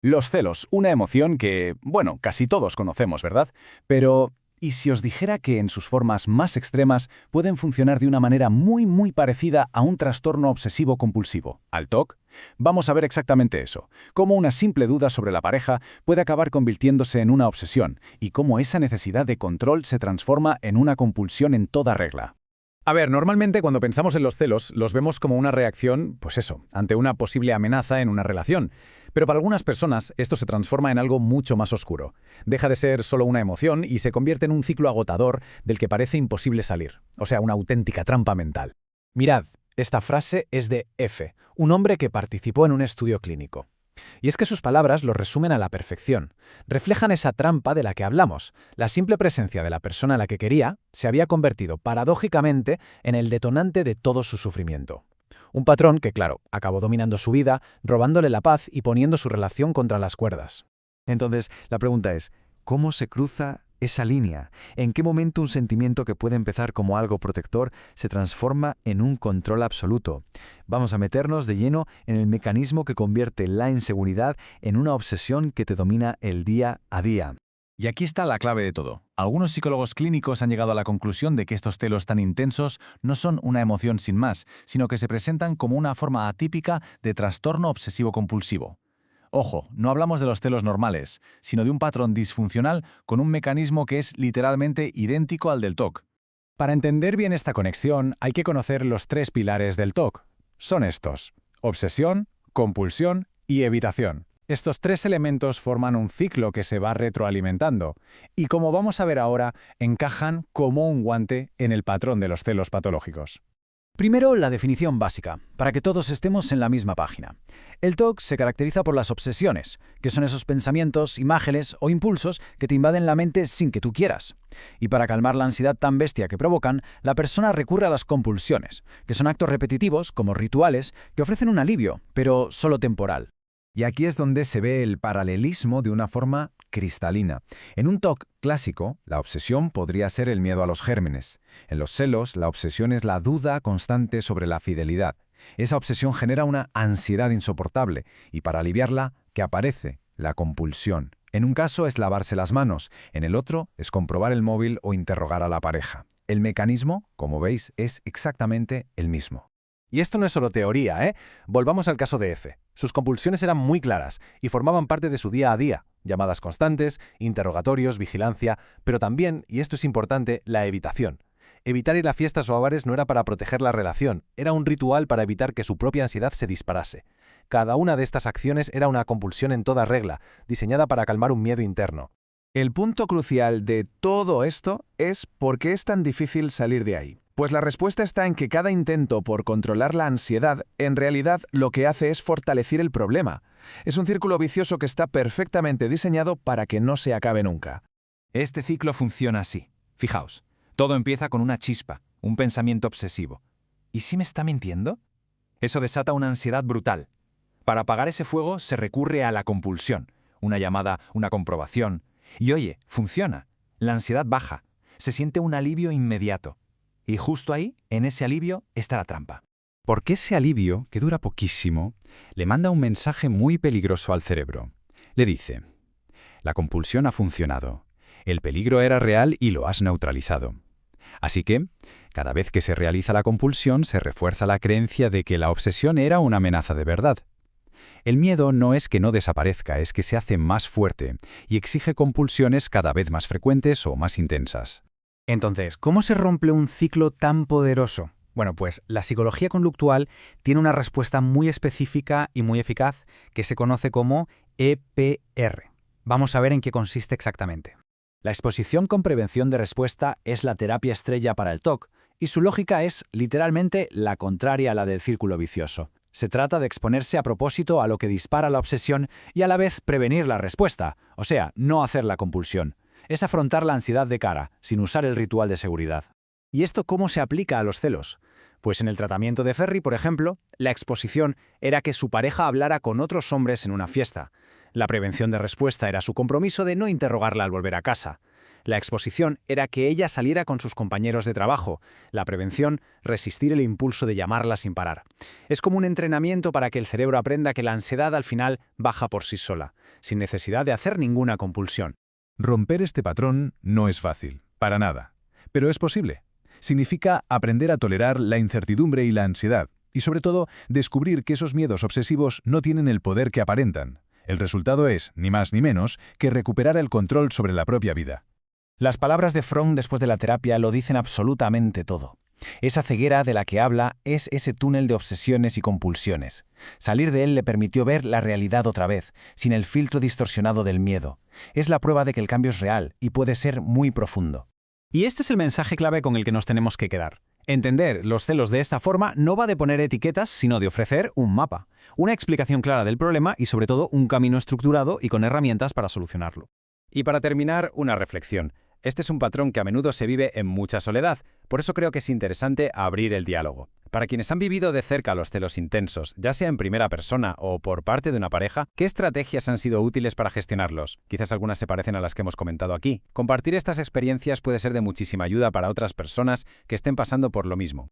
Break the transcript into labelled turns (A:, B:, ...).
A: Los celos, una emoción que, bueno, casi todos conocemos, ¿verdad? Pero, ¿y si os dijera que en sus formas más extremas pueden funcionar de una manera muy parecida a un trastorno obsesivo-compulsivo, al TOC? Vamos a ver exactamente eso, cómo una simple duda sobre la pareja puede acabar convirtiéndose en una obsesión y cómo esa necesidad de control se transforma en una compulsión en toda regla. A ver, normalmente cuando pensamos en los celos, los vemos como una reacción, pues eso, ante una posible amenaza en una relación. Pero para algunas personas esto se transforma en algo mucho más oscuro. Deja de ser solo una emoción y se convierte en un ciclo agotador del que parece imposible salir. O sea, una auténtica trampa mental.
B: Mirad, esta frase es de F, un hombre que participó en un estudio clínico. Y es que sus palabras lo resumen a la perfección. Reflejan esa trampa de la que hablamos. La simple presencia de la persona a la que quería se había convertido, paradójicamente, en el detonante de todo su sufrimiento. Un patrón que, claro, acabó dominando su vida, robándole la paz y poniendo su relación contra las cuerdas.
C: Entonces, la pregunta es, ¿cómo se cruza esa línea? ¿En qué momento un sentimiento que puede empezar como algo protector se transforma en un control absoluto? Vamos a meternos de lleno en el mecanismo que convierte la inseguridad en una obsesión que te domina el día a día.
A: Y aquí está la clave de todo. Algunos psicólogos clínicos han llegado a la conclusión de que estos celos tan intensos no son una emoción sin más, sino que se presentan como una forma atípica de trastorno obsesivo-compulsivo. Ojo, no hablamos de los celos normales, sino de un patrón disfuncional con un mecanismo que es literalmente idéntico al del TOC. Para entender bien esta conexión, hay que conocer los tres pilares del TOC. Son estos: obsesión, compulsión y evitación. Estos tres elementos forman un ciclo que se va retroalimentando y, como vamos a ver ahora, encajan como un guante en el patrón de los celos patológicos. Primero, la definición básica, para que todos estemos en la misma página. El TOC se caracteriza por las obsesiones, que son esos pensamientos, imágenes o impulsos que te invaden la mente sin que tú quieras. Y para calmar la ansiedad tan bestia que provocan, la persona recurre a las compulsiones, que son actos repetitivos, como rituales, que ofrecen un alivio, pero solo temporal.
C: Y aquí es donde se ve el paralelismo de una forma cristalina. En un TOC clásico, la obsesión podría ser el miedo a los gérmenes. En los celos, la obsesión es la duda constante sobre la fidelidad. Esa obsesión genera una ansiedad insoportable y para aliviarla, ¿qué aparece? La compulsión. En un caso es lavarse las manos, en el otro es comprobar el móvil o interrogar a la pareja. El mecanismo, como veis, es exactamente el mismo.
B: Y esto no es solo teoría, ¿eh? Volvamos al caso de F. Sus compulsiones eran muy claras y formaban parte de su día a día. Llamadas constantes, interrogatorios, vigilancia, pero también, y esto es importante, la evitación. Evitar ir a fiestas o a bares no era para proteger la relación, era un ritual para evitar que su propia ansiedad se disparase. Cada una de estas acciones era una compulsión en toda regla, diseñada para calmar un miedo interno.
C: El punto crucial de todo esto es por qué es tan difícil salir de ahí. Pues la respuesta está en que cada intento por controlar la ansiedad en realidad lo que hace es fortalecer el problema. Es un círculo vicioso que está perfectamente diseñado para que no se acabe nunca.
D: Este ciclo funciona así. Fijaos, todo empieza con una chispa, un pensamiento obsesivo. ¿Y si me está mintiendo? Eso desata una ansiedad brutal. Para apagar ese fuego se recurre a la compulsión, una llamada, una comprobación. Y oye, funciona. La ansiedad baja. Se siente un alivio inmediato. Y justo ahí, en ese alivio, está la trampa.
E: Porque ese alivio, que dura poquísimo, le manda un mensaje muy peligroso al cerebro. Le dice: la compulsión ha funcionado, el peligro era real y lo has neutralizado. Así que, cada vez que se realiza la compulsión, se refuerza la creencia de que la obsesión era una amenaza de verdad. El miedo no es que no desaparezca, es que se hace más fuerte y exige compulsiones cada vez más frecuentes o más intensas.
F: Entonces, ¿cómo se rompe un ciclo tan poderoso? Bueno, pues la psicología conductual tiene una respuesta muy específica y muy eficaz que se conoce como EPR. Vamos a ver en qué consiste exactamente.
B: La exposición con prevención de respuesta es la terapia estrella para el TOC, y su lógica es, literalmente, la contraria a la del círculo vicioso. Se trata de exponerse a propósito a lo que dispara la obsesión y a la vez prevenir la respuesta, o sea, no hacer la compulsión. Es afrontar la ansiedad de cara, sin usar el ritual de seguridad. ¿Y esto cómo se aplica a los celos? Pues en el tratamiento de Ferry, por ejemplo, la exposición era que su pareja hablara con otros hombres en una fiesta. La prevención de respuesta era su compromiso de no interrogarla al volver a casa. La exposición era que ella saliera con sus compañeros de trabajo. La prevención, resistir el impulso de llamarla sin parar. Es como un entrenamiento para que el cerebro aprenda que la ansiedad al final baja por sí sola, sin necesidad de hacer ninguna compulsión.
A: Romper este patrón no es fácil, para nada. Pero es posible. Significa aprender a tolerar la incertidumbre y la ansiedad, y sobre todo, descubrir que esos miedos obsesivos no tienen el poder que aparentan. El resultado es, ni más ni menos, que recuperar el control sobre la propia vida. Las palabras de Fromm después de la terapia lo dicen absolutamente todo. Esa ceguera de la que habla es ese túnel de obsesiones y compulsiones. Salir de él le permitió ver la realidad otra vez, sin el filtro distorsionado del miedo. Es la prueba de que el cambio es real y puede ser muy profundo.
B: Y este es el mensaje clave con el que nos tenemos que quedar. Entender los celos de esta forma no va de poner etiquetas, sino de ofrecer un mapa, una explicación clara del problema y sobre todo un camino estructurado y con herramientas para solucionarlo. Y para terminar, una reflexión. Este es un patrón que a menudo se vive en mucha soledad, por eso creo que es interesante abrir el diálogo. Para quienes han vivido de cerca los celos intensos, ya sea en primera persona o por parte de una pareja, ¿qué estrategias han sido útiles para gestionarlos? Quizás algunas se parecen a las que hemos comentado aquí. Compartir estas experiencias puede ser de muchísima ayuda para otras personas que estén pasando por lo mismo.